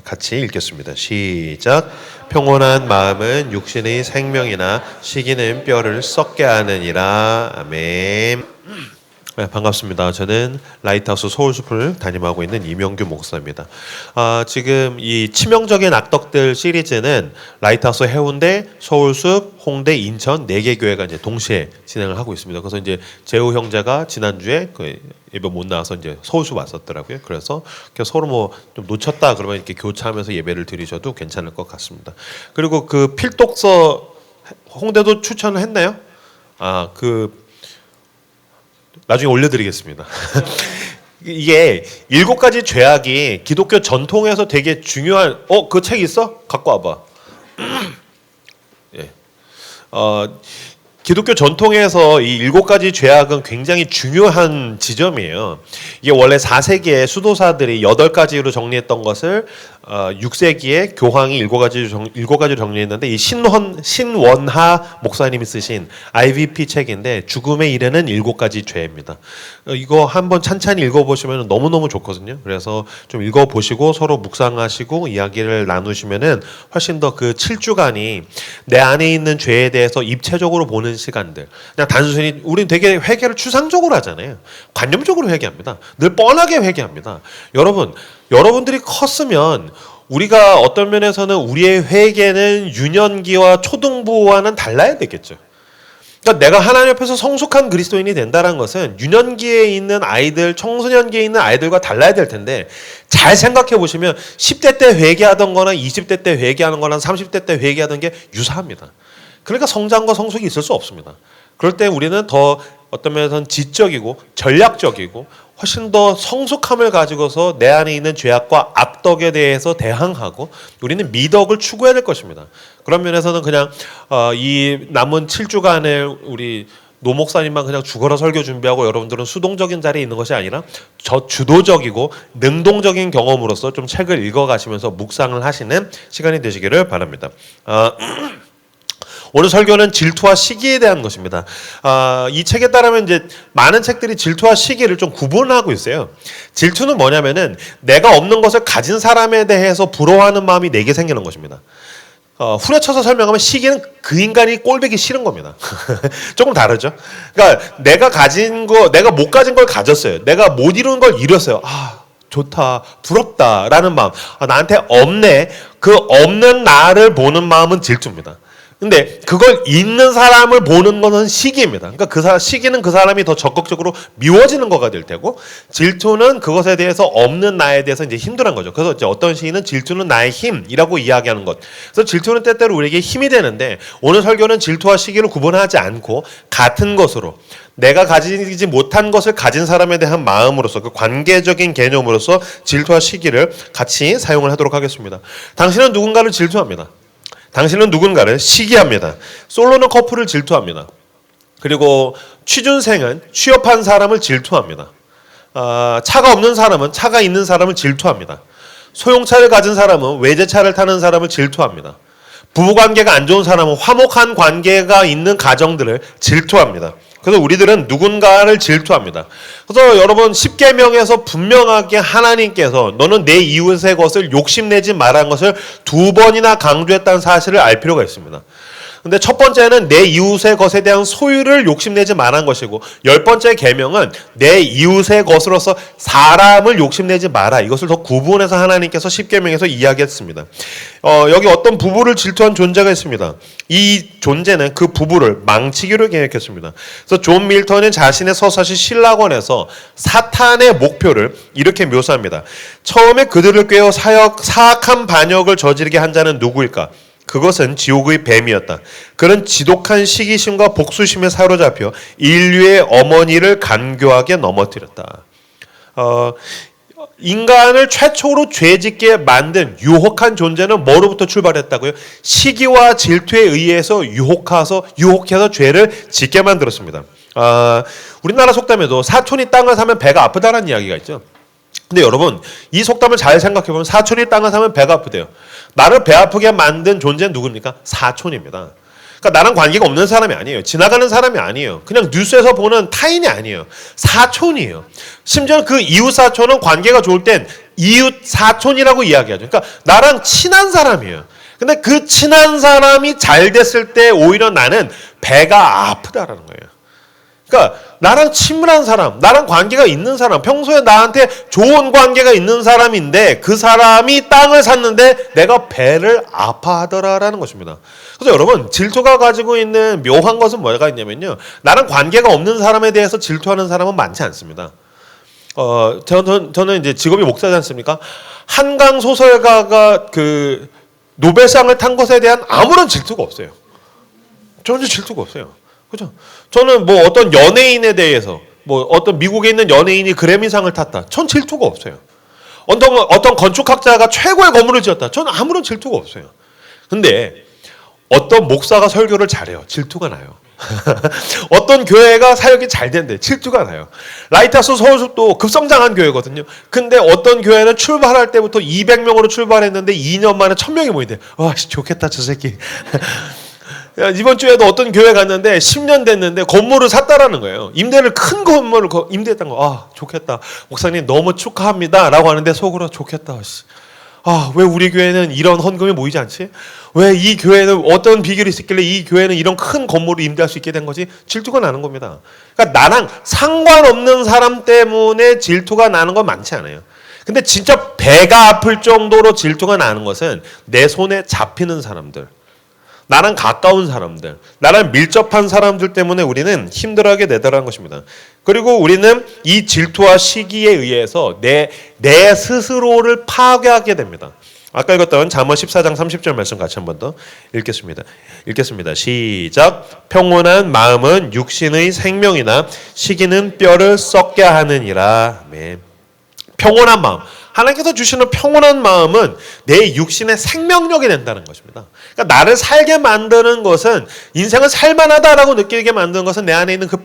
같이 읽겠습니다. 시작. 평온한 마음은 육신의 생명이나 시기는 뼈를 썩게 하느니라. 아멘. 네, 반갑습니다. 저는 라이트하우스 서울숲을 담임하고 있는 이명규 목사입니다. 지금 이 치명적인 악덕들 시리즈는 라이트하우스 해운대, 서울숲, 홍대, 인천 4개 교회가 이제 동시에 진행을 하고 있습니다. 그래서 이제 재호 형제가 지난주에 그 예배 못 나와서 이제 서울숲 왔었더라고요. 그래서 서로 뭐 좀 놓쳤다 그러면 이렇게 교차하면서 예배를 드리셔도 괜찮을 것 같습니다. 그리고 그 필독서 홍대도 추천을 했나요? 나중에 올려드리겠습니다. 이게 7가지 죄악이 기독교 전통에서 되게 중요한 그 책 있어? 갖고 와봐. 예. 기독교 전통에서 이 7가지 죄악은 굉장히 중요한 지점이에요. 이게 원래 4세기에 수도사들이 8가지로 정리했던 것을 6세기에 교황이 7가지로 정리했는데 이 신원하 목사님이 쓰신 IVP 책인데 죽음에 이르는 7가지 죄입니다. 이거 한번 찬찬히 읽어보시면 너무너무 좋거든요. 그래서 좀 읽어보시고 서로 묵상하시고 이야기를 나누시면은 훨씬 더 그 7주간이 내 안에 있는 죄에 대해서 입체적으로 보는 시간들. 그냥 단순히 우리는 되게 회개를 추상적으로 하잖아요. 관념적으로 회개합니다. 늘 뻔하게 회개합니다. 여러분들이 컸으면 우리가 어떤 면에서는 우리의 회개는 유년기와 초등부와는 달라야 되겠죠. 그러니까 내가 하나님 앞에서 성숙한 그리스도인이 된다는 것은 유년기에 있는 아이들, 청소년기에 있는 아이들과 달라야 될 텐데 잘 생각해 보시면 10대 때 회개하던 거나 20대 때 회개하는 거나 30대 때 회개하던 게 유사합니다. 그러니까 성장과 성숙이 있을 수 없습니다. 그럴 때 우리는 더 어떤 면에서는 지적이고 전략적이고 훨씬 더 성숙함을 가지고서 내 안에 있는 죄악과 악덕에 대해서 대항하고 우리는 미덕을 추구해야 될 것입니다. 그런 면에서는 그냥 이 남은 7주간을 우리 노 목사님만 그냥 죽어라 설교 준비하고 여러분들은 수동적인 자리에 있는 것이 아니라 주도적이고 능동적인 경험으로서 좀 책을 읽어가시면서 묵상을 하시는 시간이 되시기를 바랍니다. 오늘 설교는 질투와 시기에 대한 것입니다. 이 책에 따르면 이제 많은 책들이 질투와 시기를 좀 구분하고 있어요. 질투는 뭐냐면은 내가 없는 것을 가진 사람에 대해서 부러워하는 마음이 내게 생기는 것입니다. 후려쳐서 설명하면 시기는 그 인간이 꼴보기 싫은 겁니다. 조금 다르죠. 그러니까 내가 못 가진 걸 가졌어요. 내가 못 이룬 걸 이뤘어요. 좋다, 부럽다라는 마음. 나한테 없네. 그 없는 나를 보는 마음은 질투입니다. 근데 그걸 있는 사람을 보는 것은 시기입니다. 그러니까 시기는 그 사람이 더 적극적으로 미워지는 거가 될 테고 질투는 그것에 대해서 없는 나에 대해서 이제 힘들한 거죠. 그래서 이제 어떤 시인은 질투는 나의 힘이라고 이야기하는 것. 그래서 질투는 때때로 우리에게 힘이 되는데 오늘 설교는 질투와 시기를 구분하지 않고 같은 것으로 내가 가지지 못한 것을 가진 사람에 대한 마음으로서 그 관계적인 개념으로서 질투와 시기를 같이 사용을 하도록 하겠습니다. 당신은 누군가를 질투합니다. 당신은 누군가를 시기합니다. 솔로는 커플을 질투합니다. 그리고 취준생은 취업한 사람을 질투합니다. 차가 없는 사람은 차가 있는 사람을 질투합니다. 소형차를 가진 사람은 외제차를 타는 사람을 질투합니다. 부부관계가 안 좋은 사람은 화목한 관계가 있는 가정들을 질투합니다. 그래서 우리들은 누군가를 질투합니다. 그래서 여러분 10계명에서 분명하게 하나님께서 너는 내 이웃의 것을 욕심내지 말라는 것을 2번이나 강조했다는 사실을 알 필요가 있습니다. 근데 첫 번째는 내 이웃의 것에 대한 소유를 욕심내지 말라는 것이고 10번째 계명은 내 이웃의 것으로서 사람을 욕심내지 마라. 이것을 더 구분해서 하나님께서 10계명에서 이야기했습니다. 여기 어떤 부부를 질투한 존재가 있습니다. 이 존재는 그 부부를 망치기로 계획했습니다. 그래서 존 밀턴은 자신의 서사시 신라권에서 사탄의 목표를 이렇게 묘사합니다. 처음에 그들을 꿰어 사악한 반역을 저지르게 한 자는 누구일까? 그것은 지옥의 뱀이었다. 그는 지독한 시기심과 복수심에 사로잡혀 인류의 어머니를 간교하게 넘어뜨렸다. 인간을 최초로 죄짓게 만든 유혹한 존재는 뭐로부터 출발했다고요? 시기와 질투에 의해서 유혹해서 죄를 짓게 만들었습니다. 우리나라 속담에도 사촌이 땅을 사면 배가 아프다라는 이야기가 있죠. 근데 여러분 이 속담을 잘 생각해보면 사촌이 땅을 사면 배가 아프대요. 나를 배 아프게 만든 존재는 누굽니까? 사촌입니다. 그러니까 나랑 관계가 없는 사람이 아니에요. 지나가는 사람이 아니에요. 그냥 뉴스에서 보는 타인이 아니에요. 사촌이에요. 심지어 그 이웃 사촌은 관계가 좋을 땐 이웃 사촌이라고 이야기하죠. 그러니까 나랑 친한 사람이에요. 근데 그 친한 사람이 잘 됐을 때 오히려 나는 배가 아프다라는 거예요. 그러니까 나랑 친밀한 사람, 나랑 관계가 있는 사람, 평소에 나한테 좋은 관계가 있는 사람인데 그 사람이 땅을 샀는데 내가 배를 아파하더라라는 것입니다. 그래서 여러분, 질투가 가지고 있는 묘한 것은 뭐가 있냐면요, 나랑 관계가 없는 사람에 대해서 질투하는 사람은 많지 않습니다. 저는 이제 직업이 목사지 않습니까? 한강 소설가가 그 노벨상을 탄 것에 대한 아무런 질투가 없어요. 전혀 질투가 없어요. 그죠? 저는 뭐 어떤 연예인에 대해서, 뭐 어떤 미국에 있는 연예인이 그래미상을 탔다, 전 질투가 없어요. 어떤 건축학자가 최고의 건물을 지었다, 전 아무런 질투가 없어요. 근데 어떤 목사가 설교를 잘해요, 질투가 나요. 어떤 교회가 사역이 잘 된대, 질투가 나요. 라이트하우스 서울숲도 급성장한 교회거든요. 근데 어떤 교회는 출발할 때부터 200명으로 출발했는데 2년 만에 1000명이 모인대. 와, 좋겠다 저 새끼. 이번 주에도 어떤 교회 갔는데 10년 됐는데 건물을 샀다라는 거예요. 임대를 큰 건물을 임대했던 거. 아, 좋겠다. 목사님 너무 축하합니다. 라고 하는데 속으로 좋겠다. 아, 왜 우리 교회는 이런 헌금이 모이지 않지? 왜 이 교회는 어떤 비결이 있었길래 이 교회는 이런 큰 건물을 임대할 수 있게 된 거지? 질투가 나는 겁니다. 그러니까 나랑 상관없는 사람 때문에 질투가 나는 건 많지 않아요. 근데 진짜 배가 아플 정도로 질투가 나는 것은 내 손에 잡히는 사람들, 나랑 가까운 사람들, 나랑 밀접한 사람들 때문에 우리는 힘들어하게 되더라는 것입니다. 그리고 우리는 이 질투와 시기에 의해서 내 스스로를 파괴하게 됩니다. 아까 읽었던 잠언 14장 30절 말씀 같이 한 번 더 읽겠습니다. 시작. 평온한 마음은 육신의 생명이나 시기는 뼈를 썩게 하느니라. 아멘. 평온한 마음. 하나님께서 주시는 평온한 마음은 내 육신의 생명력이 된다는 것입니다. 그러니까 나를 살게 만드는 것은, 인생을 살만하다라고 느끼게 만드는 것은 내 안에 있는 그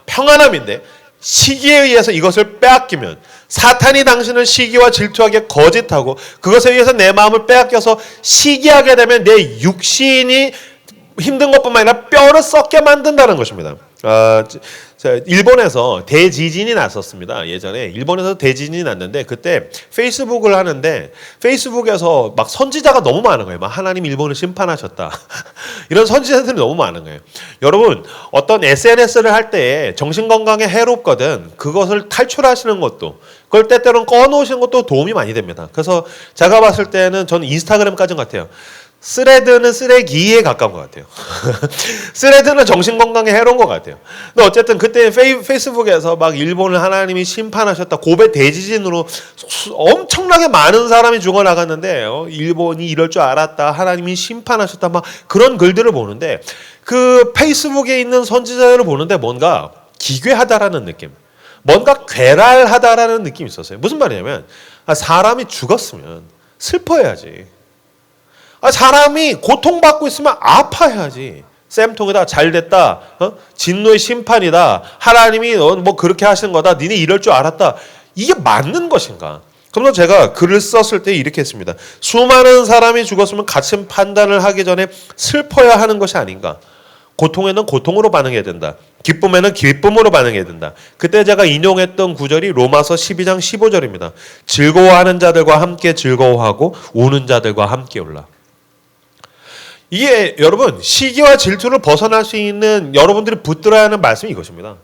평안함인데, 시기에 의해서 이것을 빼앗기면, 사탄이 당신을 시기와 질투하게 거짓하고 그것에 의해서 내 마음을 빼앗겨서 시기하게 되면 내 육신이 힘든 것뿐만 아니라 뼈를 썩게 만든다는 것입니다. 일본에서 대지진이 났었습니다. 예전에 일본에서 대지진이 났는데, 그때 페이스북을 하는데 페이스북에서 막 선지자가 너무 많은 거예요. 막 하나님 일본을 심판하셨다. 이런 선지자들이 너무 많은 거예요. 여러분, 어떤 SNS를 할 때 정신건강에 해롭거든. 그것을 탈출하시는 것도, 그걸 때때로는 꺼놓으시는 것도 도움이 많이 됩니다. 그래서 제가 봤을 때는 저는 인스타그램까지는 같아요. 스레드는 쓰레기에 가까운 것 같아요. 스레드는 정신건강에 해로운 것 같아요. 근데 어쨌든 그때 페이스북에서 막 일본을 하나님이 심판하셨다, 고베 대지진으로 엄청나게 많은 사람이 죽어나갔는데, 일본이 이럴 줄 알았다, 하나님이 심판하셨다, 막 그런 글들을 보는데, 그 페이스북에 있는 선지자들을 보는데 뭔가 기괴하다라는 느낌, 뭔가 괴랄하다라는 느낌이 있었어요. 무슨 말이냐면, 사람이 죽었으면 슬퍼해야지. 사람이 고통받고 있으면 아파해야지. 쌤통이다, 잘됐다, 진노의 심판이다, 하나님이 뭐 그렇게 하시는 거다, 니네 이럴 줄 알았다, 이게 맞는 것인가? 그래서 제가 글을 썼을 때 이렇게 했습니다. 수많은 사람이 죽었으면 같은 판단을 하기 전에 슬퍼야 하는 것이 아닌가? 고통에는 고통으로 반응해야 된다, 기쁨에는 기쁨으로 반응해야 된다. 그때 제가 인용했던 구절이 로마서 12장 15절입니다. 즐거워하는 자들과 함께 즐거워하고 우는 자들과 함께 울라. 이게 여러분, 시기와 질투를 벗어날 수 있는 여러분들이 붙들어야 하는 말씀이 이것입니다.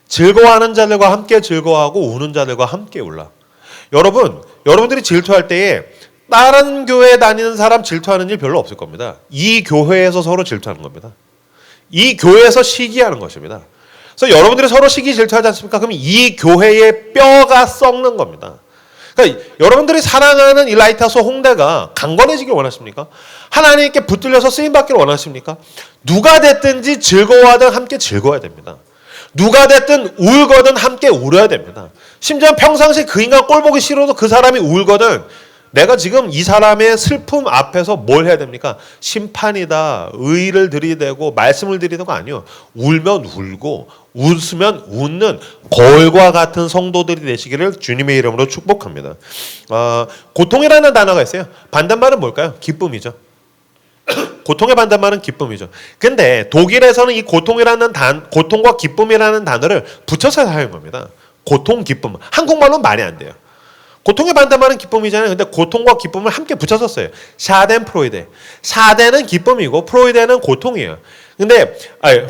즐거워하는 자들과 함께 즐거워하고 우는 자들과 함께 울라. 여러분들이 질투할 때에 다른 교회에 다니는 사람 질투하는 일 별로 없을 겁니다. 이 교회에서 서로 질투하는 겁니다. 이 교회에서 시기하는 것입니다. 그래서 여러분들이 서로 시기 질투하지 않습니까? 그럼 이 교회의 뼈가 썩는 겁니다. 그러니까 여러분들이 사랑하는 이 라이트하우스 홍대가 강건해지길 원하십니까? 하나님께 붙들려서 쓰임받기를 원하십니까? 누가 됐든지 즐거워하든 함께 즐거워야 됩니다. 누가 됐든 울거든 함께 울어야 됩니다. 심지어 평상시에 그 인간 꼴 보기 싫어도 그 사람이 울거든 내가 지금 이 사람의 슬픔 앞에서 뭘 해야 됩니까? 심판이다, 의를 들이대고 말씀을 들이대고 아니요. 울면 울고 웃으면 웃는 거울과 같은 성도들이 되시기를 주님의 이름으로 축복합니다. 고통이라는 단어가 있어요. 반대말은 뭘까요? 기쁨이죠. 고통의 반대말은 기쁨이죠. 근데 독일에서는 이 고통과 기쁨이라는 단어를 붙여서 사용합니다. 고통, 기쁨. 한국말로는 말이 안 돼요. 고통의 반대말은 기쁨이잖아요. 근데 고통과 기쁨을 함께 붙여서 요 샤덴프로이데. 샤덴은 기쁨이고 프로이데는 고통이에요. 근데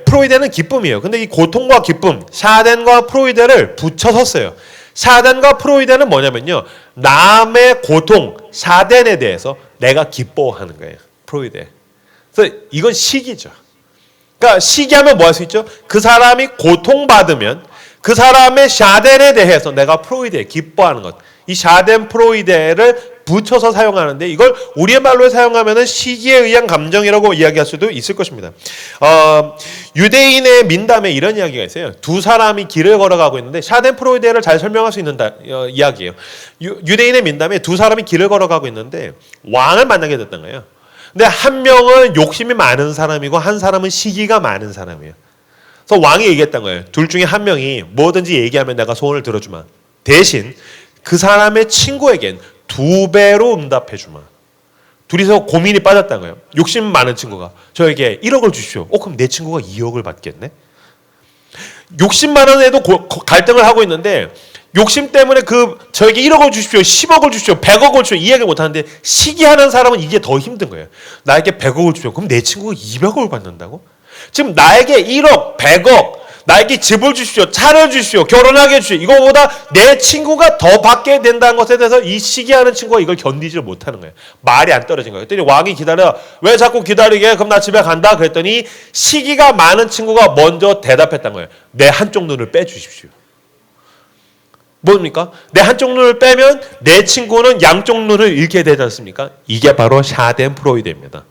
프로이데는 기쁨이에요. 근데 이 고통과 기쁨, 샤덴과 프로이데를 붙여서 써요. 샤덴과 프로이데는 뭐냐면요. 남의 고통, 샤덴에 대해서 내가 기뻐하는 거예요. 프로이데. 그래서 이건 시기죠. 그러니까 시기하면 뭐 할 수 있죠? 그 사람이 고통받으면 그 사람의 샤덴에 대해서 내가 프로이데, 기뻐하는 것. 이 샤덴 프로이데를 붙여서 사용하는데 이걸 우리의 말로 사용하면은 시기에 의한 감정이라고 이야기할 수도 있을 것입니다. 유대인의 민담에 이런 이야기가 있어요. 두 사람이 길을 걸어가고 있는데 샤덴 프로이데를 잘 설명할 수 있는 이야기예요. 유대인의 민담에 두 사람이 길을 걸어가고 있는데 왕을 만나게 됐던 거예요. 근데 한 명은 욕심이 많은 사람이고 한 사람은 시기가 많은 사람이에요. 그래서 왕이 얘기했던 거예요. 둘 중에 한 명이 뭐든지 얘기하면 내가 소원을 들어주마. 대신 그 사람의 친구에겐 2배로 응답해 주마. 둘이서 고민이 빠졌다는 거예요. 욕심 많은 친구가 저에게 1억을 주십시오. 그럼 내 친구가 2억을 받겠네? 욕심 많은 애도 갈등을 하고 있는데 욕심 때문에 저에게 1억을 주십시오. 10억을 주십시오. 100억을 주십시오. 이 얘기를 못하는데 시기하는 사람은 이게 더 힘든 거예요. 나에게 100억을 주십시오. 그럼 내 친구가 200억을 받는다고? 지금 나에게 1억, 100억, 나에게 집을 주십시오. 차를 주십시오. 결혼하게 해주십시오. 이거보다 내 친구가 더 받게 된다는 것에 대해서 이 시기하는 친구가 이걸 견디지 못하는 거예요. 말이 안 떨어진 거예요. 그랬더니 왕이 기다려. 왜 자꾸 기다리게? 그럼 나 집에 간다. 그랬더니 시기가 많은 친구가 먼저 대답했던 거예요. 내 한쪽 눈을 빼주십시오. 뭡니까? 내 한쪽 눈을 빼면 내 친구는 양쪽 눈을 잃게 되지 않습니까? 이게 바로 샤덴프로이데입니다.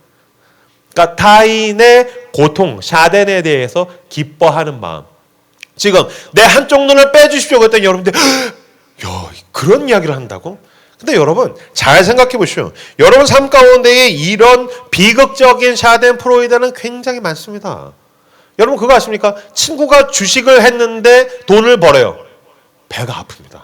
그러니까 타인의 고통, 샤덴에 대해서 기뻐하는 마음. 지금 내 한쪽 눈을 빼주십시오. 그랬더니 여러분들 그런 이야기를 한다고? 근데 여러분 잘 생각해 보십시오. 여러분 삶 가운데에 이런 비극적인 샤덴프로이데는 굉장히 많습니다. 여러분 그거 아십니까? 친구가 주식을 했는데 돈을 벌어요. 배가 아픕니다.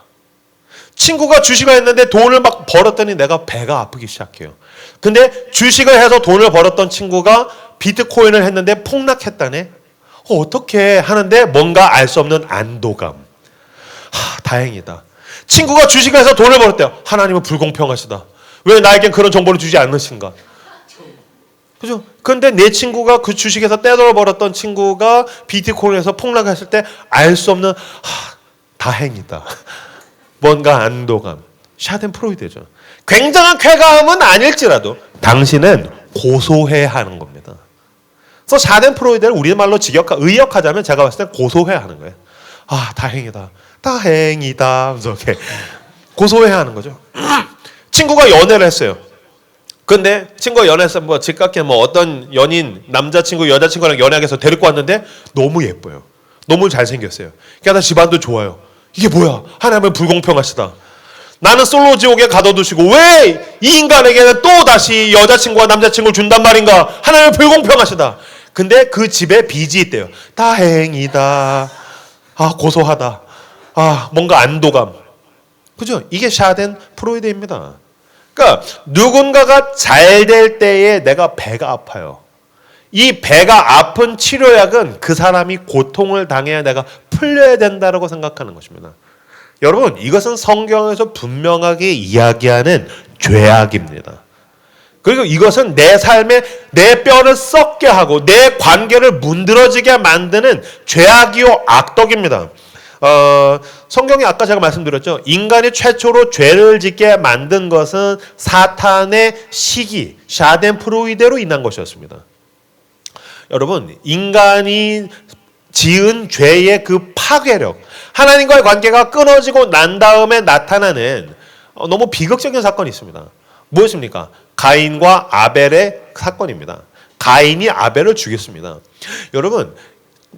친구가 주식을 했는데 돈을 막 벌었더니 내가 배가 아프기 시작해요. 근데 주식을 해서 돈을 벌었던 친구가 비트코인을 했는데 폭락했다네. 어떻게 하는데 뭔가 알 수 없는 안도감. 다행이다. 친구가 주식을 해서 돈을 벌었대요. 하나님은 불공평하시다. 왜 나에겐 그런 정보를 주지 않으신가? 그죠? 그런데 내 친구가 그 주식에서 떼돌아 벌었던 친구가 비트코인에서 폭락했을 때 알 수 없는 다행이다. 뭔가 안도감. 샤덴프로이데죠. 굉장한 쾌감은 아닐지라도 당신은 고소해야 하는 겁니다. 그래서 샤덴프로이데를 우리말로 의역하자면 제가 봤을 때 고소해야 하는 거예요. 다행이다. 다행이다. 이렇게 고소해야 하는 거죠. 친구가 연애를 했어요. 근데 친구가 연애해서 집값에 어떤 연인, 남자친구, 여자친구랑 연애하기 위해서 데리고 왔는데 너무 예뻐요. 너무 잘생겼어요. 그러니까 집안도 좋아요. 이게 뭐야? 하나님은 불공평하시다. 나는 솔로 지옥에 가둬두시고 왜 이 인간에게는 또 다시 여자친구와 남자친구를 준단 말인가? 하나님은 불공평하시다. 근데 그 집에 빚이 있대요. 다행이다. 고소하다. 뭔가 안도감. 그죠? 이게 샤덴프로이데입니다. 그러니까 누군가가 잘 될 때에 내가 배가 아파요. 이 배가 아픈 치료약은 그 사람이 고통을 당해야 내가 풀려야 된다고 생각하는 것입니다. 여러분 이것은 성경에서 분명하게 이야기하는 죄악입니다. 그리고 이것은 내 삶에 내 뼈를 썩게 하고 내 관계를 문드러지게 만드는 죄악이요 악덕입니다. 성경이 아까 제가 말씀드렸죠. 인간이 최초로 죄를 짓게 만든 것은 사탄의 시기, 샤덴프로이데로 인한 것이었습니다. 여러분 인간이 지은 죄의 그 파괴력, 하나님과의 관계가 끊어지고 난 다음에 나타나는 너무 비극적인 사건이 있습니다. 무엇입니까? 가인과 아벨의 사건입니다. 가인이 아벨을 죽였습니다. 여러분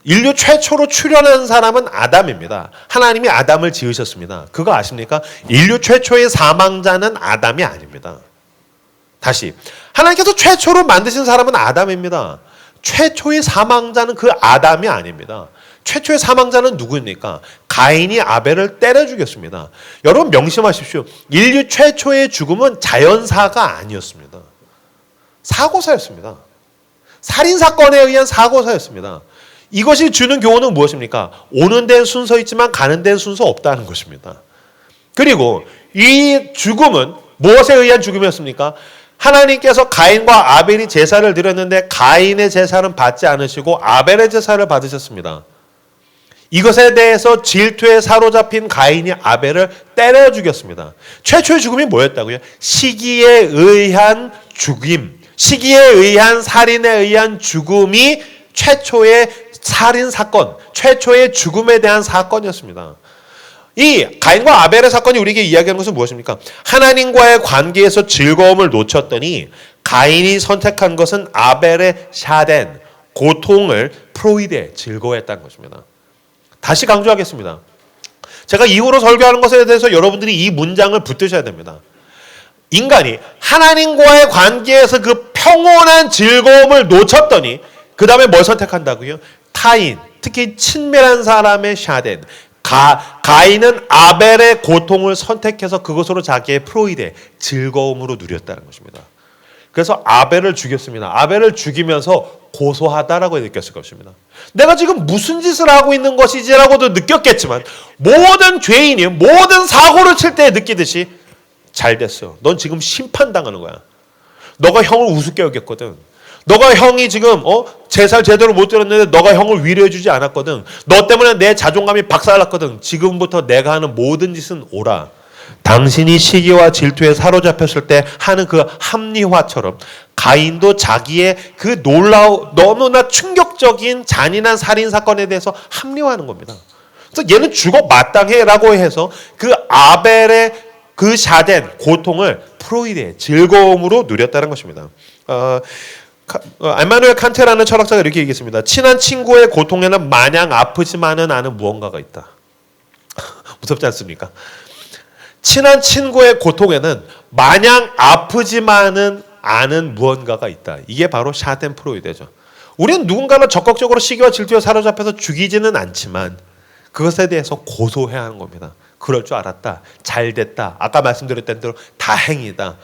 인류 최초로 출현한 사람은 아담입니다. 하나님이 아담을 지으셨습니다. 그거 아십니까? 인류 최초의 사망자는 아담이 아닙니다. 다시 하나님께서 최초로 만드신 사람은 아담입니다. 최초의 사망자는 그 아담이 아닙니다. 최초의 사망자는 누구입니까? 가인이 아벨을 때려 죽였습니다. 여러분 명심하십시오. 인류 최초의 죽음은 자연사가 아니었습니다. 사고사였습니다. 살인사건에 의한 사고사였습니다. 이것이 주는 교훈은 무엇입니까? 오는 데는 순서 있지만 가는 데는 순서 없다는 것입니다. 그리고 이 죽음은 무엇에 의한 죽음이었습니까? 하나님께서 가인과 아벨이 제사를 드렸는데 가인의 제사는 받지 않으시고 아벨의 제사를 받으셨습니다. 이것에 대해서 질투에 사로잡힌 가인이 아벨을 때려 죽였습니다. 최초의 죽음이 뭐였다고요? 시기에 의한 죽임, 시기에 의한 살인에 의한 죽음이 최초의 살인 사건, 최초의 죽음에 대한 사건이었습니다. 이 가인과 아벨의 사건이 우리에게 이야기하는 것은 무엇입니까? 하나님과의 관계에서 즐거움을 놓쳤더니 가인이 선택한 것은 아벨의 샤덴, 고통을 프로이데, 즐거워했다는 것입니다. 다시 강조하겠습니다. 제가 이후로 설교하는 것에 대해서 여러분들이 이 문장을 붙드셔야 됩니다. 인간이 하나님과의 관계에서 그 평온한 즐거움을 놓쳤더니 그 다음에 뭘 선택한다고요? 타인, 특히 친밀한 사람의 샤덴, 가인은 아벨의 고통을 선택해서 그것으로 자기의 프로이데, 즐거움으로 누렸다는 것입니다. 그래서 아벨을 죽였습니다. 아벨을 죽이면서 고소하다라고 느꼈을 것입니다. 내가 지금 무슨 짓을 하고 있는 것이지라고도 느꼈겠지만 모든 죄인이 모든 사고를 칠 때 느끼듯이 잘 됐어. 넌 지금 심판당하는 거야. 너가 형을 우습게 여겼거든. 너가 형이 지금 제사를 제대로 못 드렸는데 너가 형을 위로해주지 않았거든. 너 때문에 내 자존감이 박살났거든. 지금부터 내가 하는 모든 짓은 옳아. 당신이 시기와 질투에 사로잡혔을 때 하는 그 합리화처럼 가인도 자기의 그 너무나 충격적인 잔인한 살인 사건에 대해서 합리화하는 겁니다. 그래서 얘는 죽어 마땅해라고 해서 그 아벨의 그 샤덴 고통을 프로이데 즐거움으로 누렸다는 것입니다. 임마누엘 칸트라는 철학자가 이렇게 얘기했습니다. 친한 친구의 고통에는 마냥 아프지만은 않은 무언가가 있다. 무섭지 않습니까? 친한 친구의 고통에는 마냥 아프지만은 않은 무언가가 있다. 이게 바로 샤덴 프로이데죠. 우리는 누군가를 적극적으로 시기와 질투에 사로잡혀서 죽이지는 않지만 그것에 대해서 고소해야 하는 겁니다. 그럴 줄 알았다. 잘 됐다. 아까 말씀드렸던 대로 다행이다.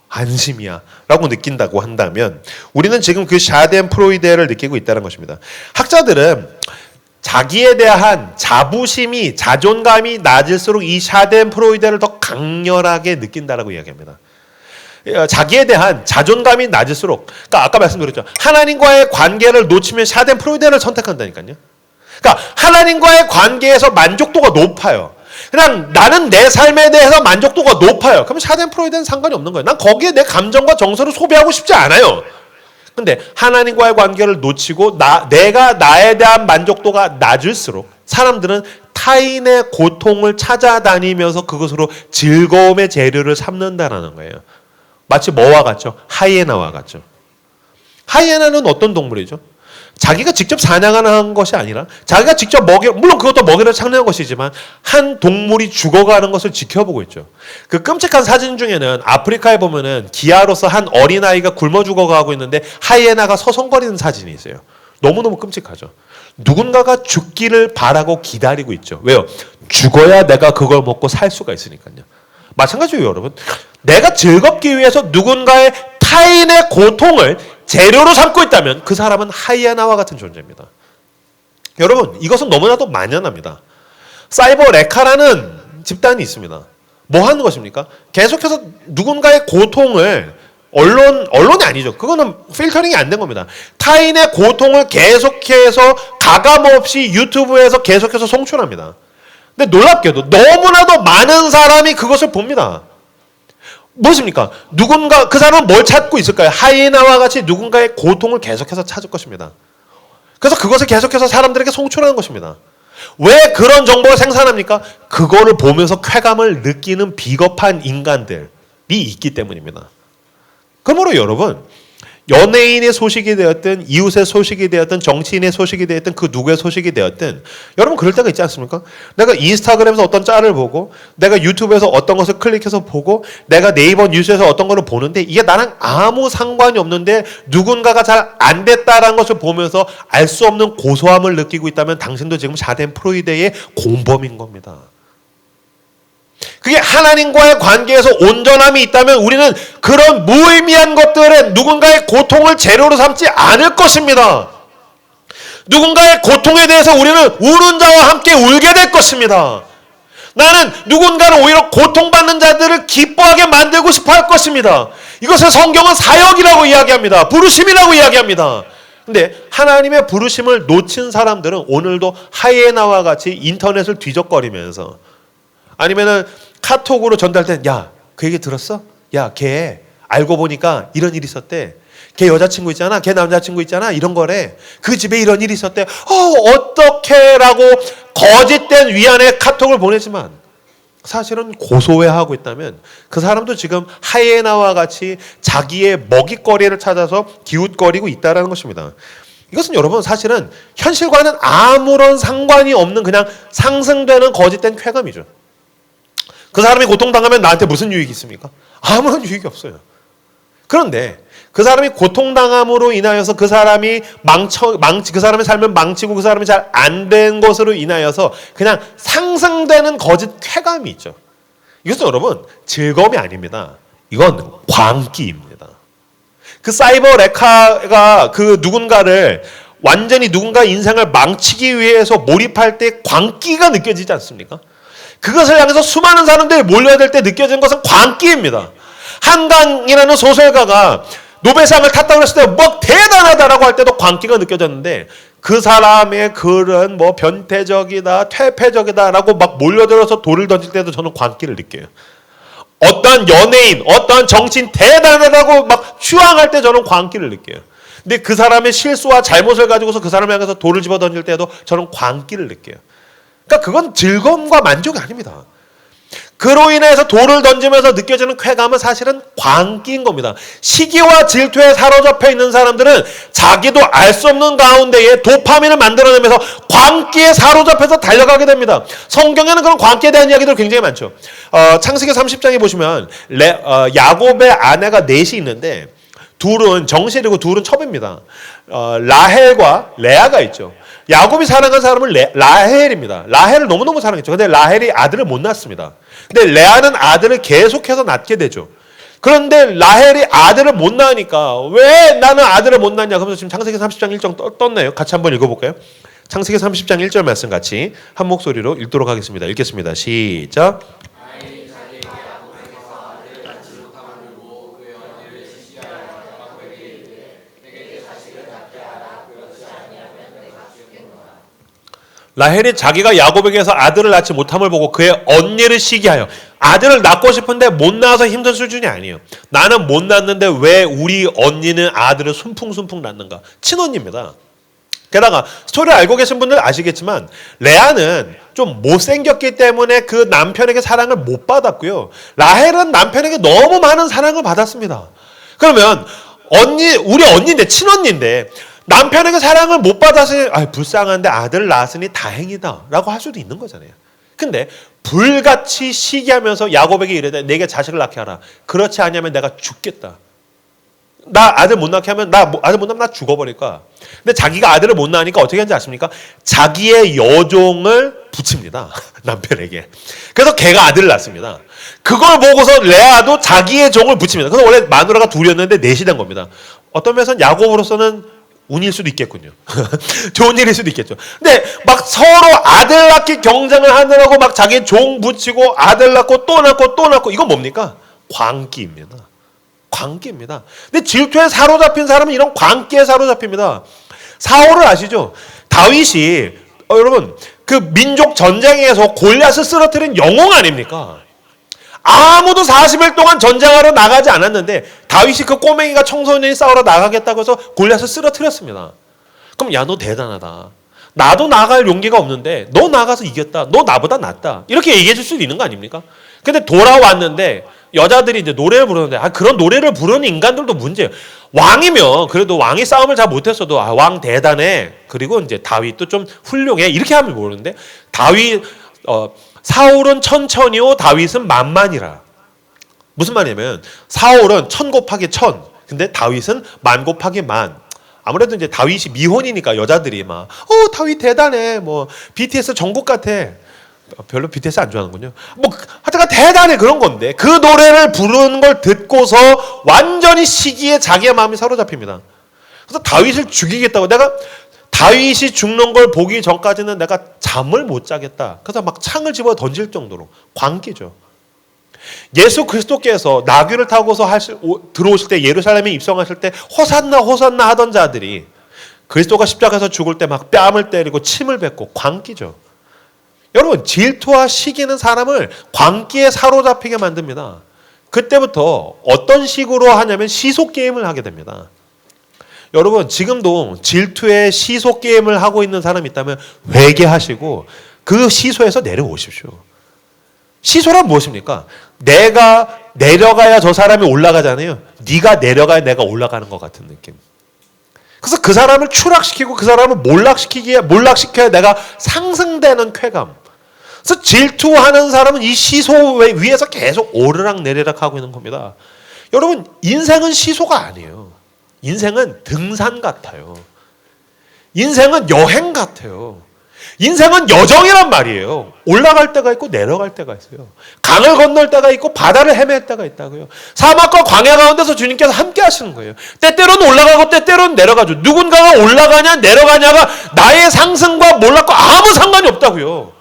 안심이야 라고 느낀다고 한다면 우리는 지금 그 샤덴 프로이데를 느끼고 있다는 것입니다. 학자들은 자기에 대한 자부심이 자존감이 낮을수록 이 샤덴 프로이데를 더 강렬하게 느낀다라고 이야기합니다. 자기에 대한 자존감이 낮을수록 그러니까 아까 말씀드렸죠. 하나님과의 관계를 놓치면 샤덴 프로이데를 선택한다니까요. 그러니까 하나님과의 관계에서 만족도가 높아요. 그냥 나는 내 삶에 대해서 만족도가 높아요. 그러면 샤덴 프로이데는 상관이 없는 거예요. 난 거기에 내 감정과 정서를 소비하고 싶지 않아요. 근데 하나님과의 관계를 놓치고 내가 나에 대한 만족도가 낮을수록 사람들은 타인의 고통을 찾아다니면서 그것으로 즐거움의 재료를 삼는다라는 거예요. 마치 뭐와 같죠? 하이에나와 같죠. 하이에나는 어떤 동물이죠? 자기가 직접 사냥하는 것이 아니라 자기가 직접 물론 그것도 먹이를 찾는 것이지만 한 동물이 죽어가는 것을 지켜보고 있죠. 그 끔찍한 사진 중에는 아프리카에 보면은 기아로서 한 어린아이가 굶어 죽어가고 있는데 하이에나가 서성거리는 사진이 있어요. 너무너무 끔찍하죠. 누군가가 죽기를 바라고 기다리고 있죠. 왜요? 죽어야 내가 그걸 먹고 살 수가 있으니까요. 마찬가지예요, 여러분. 내가 즐겁기 위해서 누군가의 타인의 고통을 재료로 삼고 있다면 그 사람은 하이에나와 같은 존재입니다. 여러분, 이것은 너무나도 만연합니다. 사이버 레카라는 집단이 있습니다. 뭐 하는 것입니까? 계속해서 누군가의 고통을 언론이 아니죠. 그거는 필터링이 안 된 겁니다. 타인의 고통을 계속해서 가감없이 유튜브에서 계속해서 송출합니다. 근데 놀랍게도 너무나도 많은 사람이 그것을 봅니다. 무엇입니까? 누군가 그 사람은 뭘 찾고 있을까요? 하이에나와 같이 누군가의 고통을 계속해서 찾을 것입니다. 그래서 그것을 계속해서 사람들에게 송출하는 것입니다. 왜 그런 정보를 생산합니까? 그거를 보면서 쾌감을 느끼는 비겁한 인간들이 있기 때문입니다. 그러므로 여러분, 연예인의 소식이 되었든 이웃의 소식이 되었든 정치인의 소식이 되었든 그 누구의 소식이 되었든 여러분 그럴 때가 있지 않습니까? 내가 인스타그램에서 어떤 짤을 보고 내가 유튜브에서 어떤 것을 클릭해서 보고 내가 네이버 뉴스에서 어떤 것을 보는데 이게 나랑 아무 상관이 없는데 누군가가 잘 안 됐다라는 것을 보면서 알 수 없는 고소함을 느끼고 있다면 당신도 지금 샤덴 프로이데의 공범인 겁니다. 그게 하나님과의 관계에서 온전함이 있다면 우리는 그런 무의미한 것들에 누군가의 고통을 재료로 삼지 않을 것입니다. 누군가의 고통에 대해서 우리는 우는 자와 함께 울게 될 것입니다. 나는 누군가를 오히려 고통받는 자들을 기뻐하게 만들고 싶어 할 것입니다. 이것을 성경은 사역이라고 이야기합니다. 부르심이라고 이야기합니다. 근데 하나님의 부르심을 놓친 사람들은 오늘도 하이에나와 같이 인터넷을 뒤적거리면서 아니면은 카톡으로 전달된 야, 그 얘기 들었어? 야, 걔 알고 보니까 이런 일이 있었대. 걔 여자친구 있잖아. 걔 남자친구 있잖아. 이런 거래. 그 집에 이런 일이 있었대. 어떻게 라고 거짓된 위안의 카톡을 보내지만 사실은 고소해하고 있다면 그 사람도 지금 하이에나와 같이 자기의 먹잇거리를 찾아서 기웃거리고 있다는 것입니다. 이것은 여러분 사실은 현실과는 아무런 상관이 없는 그냥 상승되는 거짓된 쾌감이죠. 그 사람이 고통당하면 나한테 무슨 유익이 있습니까? 아무런 유익이 없어요. 그런데 그 사람이 고통당함으로 인하여서 그 사람이 그 사람의 삶을 망치고 그 사람이 잘 안 된 것으로 인하여서 그냥 상승되는 거짓 쾌감이 있죠. 이것은 여러분 즐거움이 아닙니다. 이건 광기입니다. 그 사이버 레카가 그 누군가를 완전히 누군가 인생을 망치기 위해서 몰입할 때 광기가 느껴지지 않습니까? 그것을 향해서 수많은 사람들이 몰려들 때 느껴지는 것은 광기입니다. 한강이라는 소설가가 노벨상을 탔다고 했을 때 뭐 대단하다라고 할 때도 광기가 느껴졌는데 그 사람의 글은 뭐 변태적이다, 퇴폐적이다라고 막 몰려들어서 돌을 던질 때도 저는 광기를 느껴요. 어떤 연예인, 어떤 정치인 대단하다고 막 추앙할 때 저는 광기를 느껴요. 근데 그 사람의 실수와 잘못을 가지고서 그 사람을 향해서 돌을 집어 던질 때도 저는 광기를 느껴요. 그러니까 그건 즐거움과 만족이 아닙니다. 그로 인해서 돌을 던지면서 느껴지는 쾌감은 사실은 광기인 겁니다. 시기와 질투에 사로잡혀 있는 사람들은 자기도 알 수 없는 가운데에 도파민을 만들어내면서 광기에 사로잡혀서 달려가게 됩니다. 성경에는 그런 광기에 대한 이야기들 굉장히 많죠. 창세기 30장에 보시면 야곱의 아내가 넷이 있는데 둘은 정실이고 둘은 첩입니다. 라헬과 레아가 있죠. 야곱이 사랑한 사람은 라헬입니다. 라헬을 너무너무 사랑했죠. 근데 라헬이 아들을 못 낳습니다. 근데 레아는 아들을 계속해서 낳게 되죠. 그런데 라헬이 아들을 못 낳으니까 왜 나는 아들을 못 낳냐? 그러면서 지금 창세기 30장 1절 떴네요. 같이 한번 읽어볼까요? 창세기 30장 1절 말씀 같이 한 목소리로 읽도록 하겠습니다. 읽겠습니다. 시작. 라헬이 자기가 야곱에게서 아들을 낳지 못함을 보고 그의 언니를 시기하여 아들을 낳고 싶은데 못 낳아서 힘든 수준이 아니에요. 나는 못 낳는데 왜 우리 언니는 아들을 순풍순풍 낳는가? 친언니입니다. 게다가 스토리를 알고 계신 분들 아시겠지만 레아는 좀 못생겼기 때문에 그 남편에게 사랑을 못 받았고요. 라헬은 남편에게 너무 많은 사랑을 받았습니다. 그러면 우리 언니인데 친언니인데 남편에게 사랑을 못 받아서 불쌍한데 아들을 낳았으니 다행이다 라고 할 수도 있는 거잖아요. 근데 불같이 시기하면서 야곱에게 이르되 내게 자식을 낳게 하라. 그렇지 않으면 내가 죽겠다. 나 아들 못 낳게 하면 아들 못 낳으면 나 죽어버릴 거야. 근데 자기가 아들을 못 낳으니까 어떻게 하는지 아십니까? 자기의 여종을 붙입니다. 남편에게. 그래서 걔가 아들을 낳습니다. 그걸 보고서 레아도 자기의 종을 붙입니다. 그래서 원래 마누라가 둘이었는데 넷이 된 겁니다. 어떤 면에서는 야곱으로서는 운일 수도 있겠군요. 좋은 일일 수도 있겠죠. 근데 막 서로 아들 낳기 경쟁을 하느라고 막 자기 종 붙이고 아들 낳고 또 낳고 또 낳고 이건 뭡니까? 광기입니다. 광기입니다. 근데 질투에 사로잡힌 사람은 이런 광기에 사로잡힙니다. 사울을 아시죠? 다윗이 여러분 그 민족 전쟁에서 골리앗을 쓰러뜨린 영웅 아닙니까? 아무도 40일 동안 전쟁하러 나가지 않았는데 다윗이 그 꼬맹이가 청소년이 싸우러 나가겠다고 해서 골리앗을 쓰러뜨렸습니다. 그럼 야 너 대단하다. 나도 나갈 용기가 없는데 너 나가서 이겼다. 너 나보다 낫다. 이렇게 얘기해 줄 수도 있는 거 아닙니까? 근데 돌아왔는데 여자들이 이제 노래를 부르는데 그런 노래를 부르는 인간들도 문제예요. 왕이면 그래도 왕이 싸움을 잘 못했어도 왕 대단해. 그리고 이제 다윗도 좀 훌륭해. 이렇게 하면 모르는데 사울은 천천히요 다윗은 만만이라. 무슨 말이냐면 사울은 1000 곱하기 1000 근데 다윗은 1000 곱하기 1000. 아무래도 이제 다윗이 미혼이니까 여자들이 막 다윗 대단해 뭐 BTS 정국 같아. 별로 BTS 안 좋아하는군요. 뭐 하여튼 대단해 그런 건데 그 노래를 부르는 걸 듣고서 완전히 시기에 자기의 마음이 사로잡힙니다. 그래서 다윗을 죽이겠다고 다윗이 죽는 걸 보기 전까지는 내가 잠을 못 자겠다. 그래서 막 창을 집어 던질 정도로 광기죠. 예수 그리스도께서 나귀를 타고서 들어오실 때, 예루살렘에 입성하실 때 호산나 호산나 하던 자들이 그리스도가 십자가에서 죽을 때 막 뺨을 때리고 침을 뱉고 광기죠. 여러분, 질투와 시기는 사람을 광기에 사로잡히게 만듭니다. 그때부터 어떤 식으로 하냐면 시속 게임을 하게 됩니다. 여러분, 지금도 질투의 시속 게임을 하고 있는 사람이 있다면 회개하시고 그 시소에서 내려오십시오. 시소란 무엇입니까? 내가 내려가야 저 사람이 올라가잖아요. 네가 내려가야 내가 올라가는 것 같은 느낌. 그래서 그 사람을 추락시키고 그 사람을 몰락시켜야 내가 상승되는 쾌감. 그래서 질투하는 사람은 이 시소 위에서 계속 오르락 내리락 하고 있는 겁니다. 여러분, 인생은 시소가 아니에요. 인생은 등산 같아요. 인생은 여행 같아요. 인생은 여정이란 말이에요. 올라갈 때가 있고 내려갈 때가 있어요. 강을 건널 때가 있고 바다를 헤맬 때가 있다고요. 사막과 광야 가운데서 주님께서 함께 하시는 거예요. 때때로는 올라가고 때때로는 내려가죠. 누군가가 올라가냐 내려가냐가 나의 상승과 몰락과 아무 상관이 없다고요.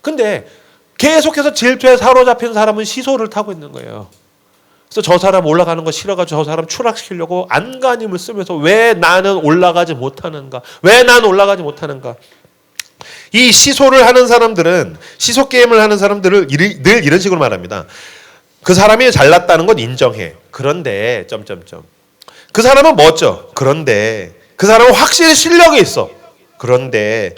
근데 계속해서 질투에 사로잡힌 사람은 시소를 타고 있는 거예요. 그래서 저 사람 올라가는 거 싫어가지고 저 사람 추락시키려고 안간힘을 쓰면서 왜 나는 올라가지 못하는가? 왜 나는 올라가지 못하는가? 이 시소를 하는 사람들은, 시소 게임을 하는 사람들을 늘 이런 식으로 말합니다. 그 사람이 잘났다는 건 인정해. 그런데 그 사람은 멋져. 그런데 그 사람은 확실히 실력이 있어. 그런데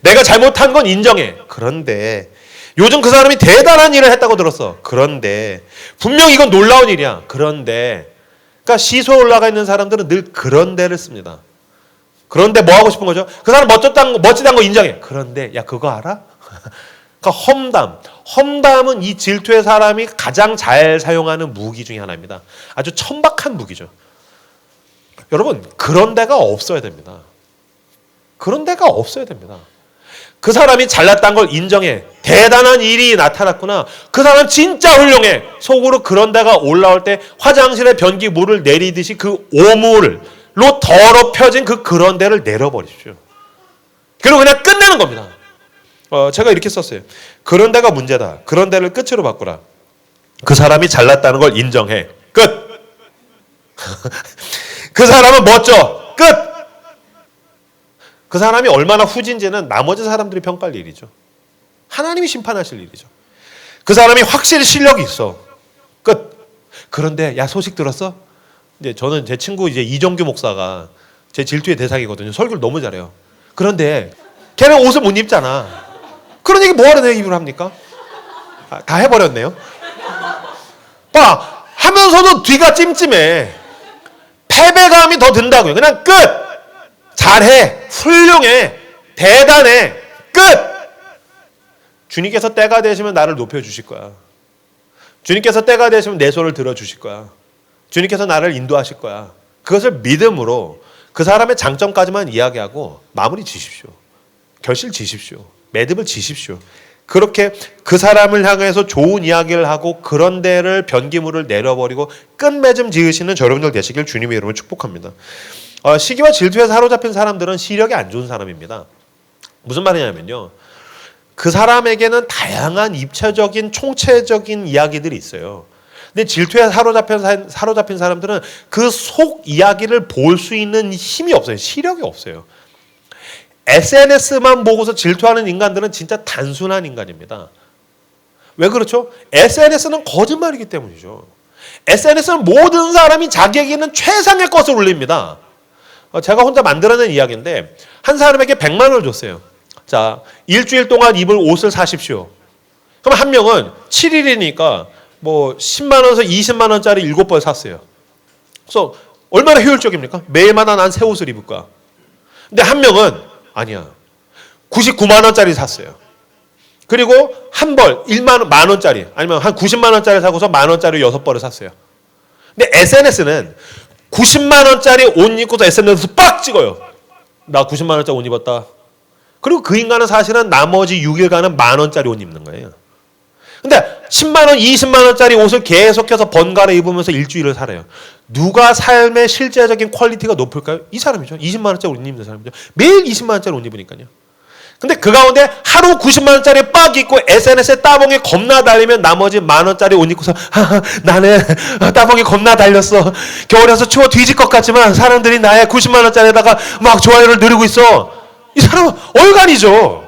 내가 잘못한 건 인정해. 그런데 요즘 그 사람이 대단한 일을 했다고 들었어. 그런데 분명 이건 놀라운 일이야. 그런데 그러니까 시소에 올라가 있는 사람들은 늘 그런데를 씁니다. 그런데 뭐 하고 싶은 거죠? 그 사람 멋지다는 거 인정해. 그런데 야 그거 알아? 그러니까 험담은 이 질투의 사람이 가장 잘 사용하는 무기 중에 하나입니다. 아주 천박한 무기죠. 여러분, 그런 데가 없어야 됩니다. 그런 데가 없어야 됩니다. 그 사람이 잘났다는 걸 인정해. 대단한 일이 나타났구나. 그 사람 진짜 훌륭해. 속으로 그런 데가 올라올 때 화장실에 변기 물을 내리듯이 그 오물로 더럽혀진 그런 데를 내려버리십시오. 그리고 그냥 끝내는 겁니다. 제가 이렇게 썼어요. 그런 데가 문제다. 그런 데를 끝으로 바꾸라. 그 사람이 잘났다는 걸 인정해. 끝. 그 사람은 멋져. 끝. 그 사람이 얼마나 후진지는 나머지 사람들이 평가할 일이죠. 하나님이 심판하실 일이죠. 그 사람이 확실히 실력이 있어. 끝. 그런데 야 소식 들었어? 이제 저는 제 친구 이제 이정규 목사가 제 질투의 대상이거든요. 설교를 너무 잘해요. 그런데 걔는 옷을 못 입잖아. 그런 얘기 뭐하러 내 입으로 합니까? 다 해버렸네요. 봐 하면서도 뒤가 찜찜해. 패배감이 더 든다고요. 그냥 끝. 잘해. 훌륭해. 대단해. 끝. 주님께서 때가 되시면 나를 높여주실 거야. 주님께서 때가 되시면 내 손을 들어주실 거야. 주님께서 나를 인도하실 거야. 그것을 믿음으로 그 사람의 장점까지만 이야기하고 마무리 지십시오. 결실 지십시오. 매듭을 지십시오. 그렇게 그 사람을 향해서 좋은 이야기를 하고 그런 데를 변기물을 내려버리고 끝맺음 지으시는 여러분들 되시길 주님의 이름으로 축복합니다. 시기와 질투에 사로잡힌 사람들은 시력이 안 좋은 사람입니다. 무슨 말이냐면요. 그 사람에게는 다양한 입체적인 총체적인 이야기들이 있어요. 근데 질투에 사로잡힌 사람들은 그 속 이야기를 볼 수 있는 힘이 없어요. 시력이 없어요. SNS만 보고서 질투하는 인간들은 진짜 단순한 인간입니다. 왜 그렇죠? SNS는 거짓말이기 때문이죠. SNS는 모든 사람이 자기에게 있는 최상의 것을 올립니다. 제가 혼자 만들어낸 이야기인데 한 사람에게 100만 원을 줬어요. 자, 일주일 동안 입을 옷을 사십시오. 그럼 한 명은 7일이니까 뭐 10만 원에서 20만 원짜리 7벌 샀어요. 그래서 얼마나 효율적입니까? 매일마다 난 새 옷을 입을 거야. 근데 한 명은 아니야. 99만 원짜리 샀어요. 그리고 한 벌 1만 원짜리 아니면 한 90만 원짜리 사고서 만 원짜리 6벌을 샀어요. 근데 SNS는 90만 원짜리 옷 입고서 SNS에서 빡 찍어요. 나 90만 원짜리 옷 입었다. 그리고 그 인간은 사실은 나머지 6일간은 만 원짜리 옷 입는 거예요. 근데 10만 원, 20만 원짜리 옷을 계속해서 번갈아 입으면서 일주일을 살아요. 누가 삶의 실제적인 퀄리티가 높을까요? 이 사람이죠. 20만 원짜리 옷 입는 사람이죠. 매일 20만 원짜리 옷 입으니까요. 근데 그 가운데 하루 90만 원짜리 빡 입고 SNS에 따봉이 겁나 달리면 나머지 만 원짜리 옷 입고서 나는 따봉이 겁나 달렸어. 겨울에서 추워 뒤질 것 같지만 사람들이 나의 90만 원짜리에다가 막 좋아요를 누리고 있어. 이 사람은 얼간이죠.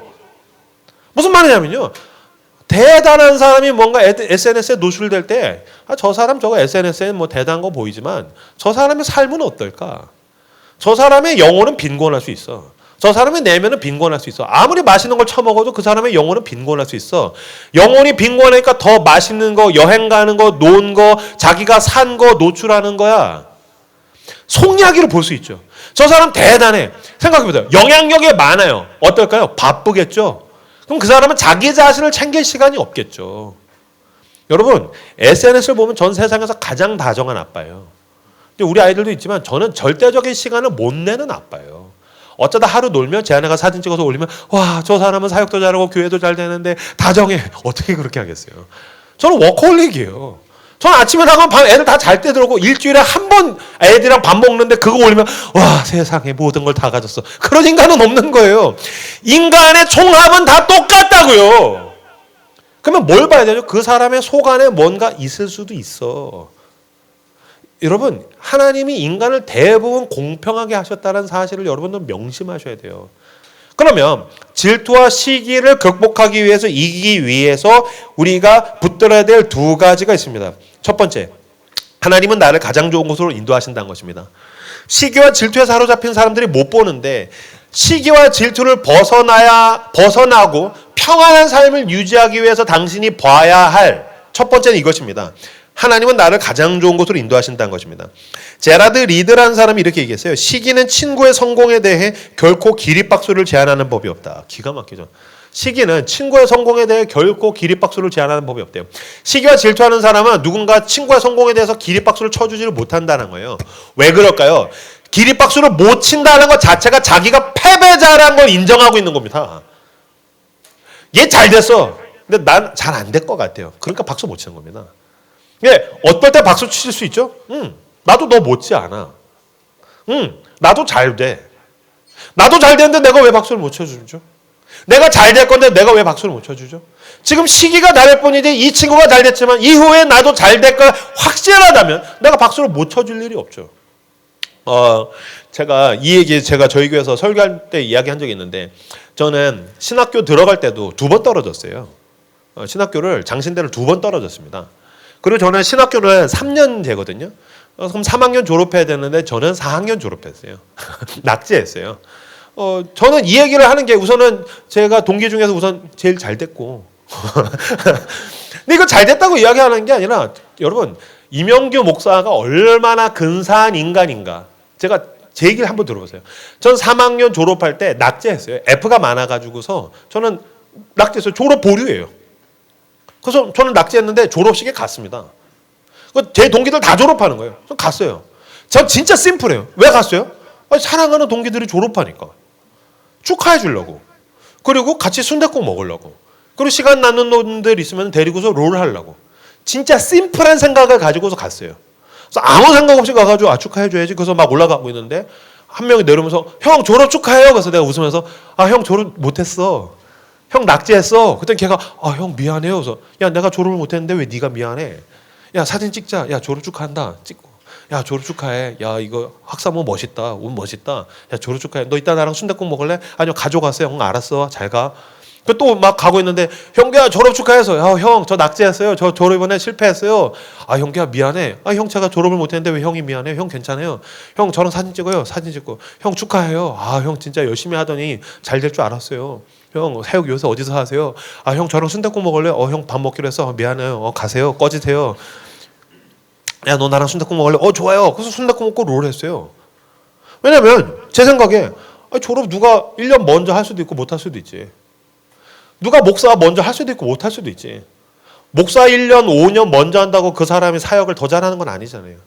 무슨 말이냐면요. 대단한 사람이 뭔가 SNS에 노출될 때, 저 사람 저거 SNS에 뭐 대단한 거 보이지만 저 사람의 삶은 어떨까? 저 사람의 영혼은 빈곤할 수 있어. 저 사람의 내면은 빈곤할 수 있어. 아무리 맛있는 걸 처먹어도 그 사람의 영혼은 빈곤할 수 있어. 영혼이 빈곤하니까 더 맛있는 거, 여행 가는 거, 노는 거, 자기가 산 거 노출하는 거야. 속이야기를 볼 수 있죠. 저 사람 대단해. 생각해보세요. 영향력이 많아요. 어떨까요? 바쁘겠죠. 그럼 그 사람은 자기 자신을 챙길 시간이 없겠죠. 여러분, SNS를 보면 전 세상에서 가장 다정한 아빠예요. 근데 우리 아이들도 있지만 저는 절대적인 시간을 못 내는 아빠예요. 어쩌다 하루 놀면 제 아내가 사진 찍어서 올리면 와, 저 사람은 사역도 잘하고 교회도 잘 되는데 다정해. 어떻게 그렇게 하겠어요? 저는 워커홀릭이에요. 저는 아침에 나가면 밤 애들 다 잘 때 들어오고 일주일에 한 번 애들이랑 밥 먹는데 그거 올리면 와, 세상에 모든 걸 다 가졌어. 그런 인간은 없는 거예요. 인간의 총합은 다 똑같다고요. 그러면 뭘 봐야 되죠? 그 사람의 속 안에 뭔가 있을 수도 있어. 여러분, 하나님이 인간을 대부분 공평하게 하셨다는 사실을 여러분들 명심하셔야 돼요. 그러면 질투와 시기를 극복하기 위해서, 이기기 위해서 우리가 붙들어야 될 두 가지가 있습니다. 첫 번째, 하나님은 나를 가장 좋은 곳으로 인도하신다는 것입니다. 시기와 질투에 사로잡힌 사람들이 못 보는데 시기와 질투를 벗어나고 평안한 삶을 유지하기 위해서 당신이 봐야 할 첫 번째는 이것입니다. 하나님은 나를 가장 좋은 곳으로 인도하신다는 것입니다. 제라드 리드라는 사람이 이렇게 얘기했어요. 시기는 친구의 성공에 대해 결코 기립박수를 제한하는 법이 없다. 기가 막히죠. 시기는 친구의 성공에 대해 결코 기립박수를 제한하는 법이 없대요. 시기와 질투하는 사람은 누군가 친구의 성공에 대해서 기립박수를 쳐주지를 못한다는 거예요. 왜 그럴까요? 기립박수를 못 친다는 것 자체가 자기가 패배자라는 걸 인정하고 있는 겁니다. 얘 잘 됐어. 근데 난 잘 안 될 것 같아요. 그러니까 박수 못 치는 겁니다. 예, 어떨 때 박수 칠 수 있죠? 나도 너 못지 않아. 나도 잘 돼. 나도 잘 되는데 내가 왜 박수를 못 쳐주죠? 내가 잘 될 건데 내가 왜 박수를 못 쳐주죠? 지금 시기가 다를 뿐이지 이 친구가 잘 됐지만 이후에 나도 잘 될 거 확실하다면 내가 박수를 못 쳐줄 일이 없죠. 제가 이 얘기 제가 저희 교회에서 설교할 때 이야기한 적이 있는데 저는 신학교 들어갈 때도 2번 떨어졌어요. 신학교를 장신대를 2번 떨어졌습니다. 그리고 저는 신학교는 3년제거든요. 그럼 3학년 졸업해야 되는데 저는 4학년 졸업했어요. 낙제했어요. 저는 이 얘기를 하는 게 우선은 제가 동기 중에서 우선 제일 잘 됐고. 근데 이거 잘 됐다고 이야기하는 게 아니라 여러분, 이명규 목사가 얼마나 근사한 인간인가. 제가 제 얘기를 한번 들어보세요. 전 3학년 졸업할 때 낙제했어요. F가 많아가지고서 저는 낙제했어요. 졸업 보류예요. 그래서 저는 낙제했는데 졸업식에 갔습니다. 제 동기들 다 졸업하는 거예요. 전 갔어요. 전 진짜 심플해요. 왜 갔어요? 사랑하는 동기들이 졸업하니까. 축하해 주려고. 그리고 같이 순댓국 먹으려고. 그리고 시간 나는 놈들 있으면 데리고서 롤 하려고. 진짜 심플한 생각을 가지고서 갔어요. 그래서 아무 생각 없이 가가지고 축하해 줘야지. 그래서 막 올라가고 있는데 한 명이 내려오면서 형 졸업 축하해요. 그래서 내가 웃으면서 형 졸업 못했어. 형 낙제했어. 그때 걔가 형 미안해요. 그래서 야 내가 졸업을 못했는데 왜 네가 미안해? 야 사진 찍자. 야 졸업 축하한다. 찍고. 야 졸업 축하해. 야 이거 학사모 멋있다. 옷 멋있다. 야 졸업 축하해. 너 이따 나랑 순댓국 먹을래? 아니요 가져갔어요. 형 알았어. 잘 가. 또 막 가고 있는데 형규야 졸업 축하해서 형 저 낙제했어요. 저 졸업 이번에 실패했어요. 형규야 미안해. 형 제가 졸업을 못했는데 왜 형이 미안해요? 형 괜찮아요. 형 저랑 사진 찍어요. 사진 찍고 형 축하해요. 형 진짜 열심히 하더니 잘 될 줄 알았어요. 형 사육 요새 어디서 하세요? 형 저랑 순댓국 먹을래요? 형 밥 먹기로 했어. 미안해요. 가세요. 꺼지세요. 야 너 나랑 순댓국 먹을래? 좋아요. 그래서 순댓국 먹고 롤 했어요. 왜냐면 제 생각에 졸업 누가 1년 먼저 할 수도 있고 못 할 수도 있지. 누가 목사 먼저 할 수도 있고 못 할 수도 있지. 목사 1년, 5년 먼저 한다고 그 사람이 사역을 더 잘하는 건 아니잖아요.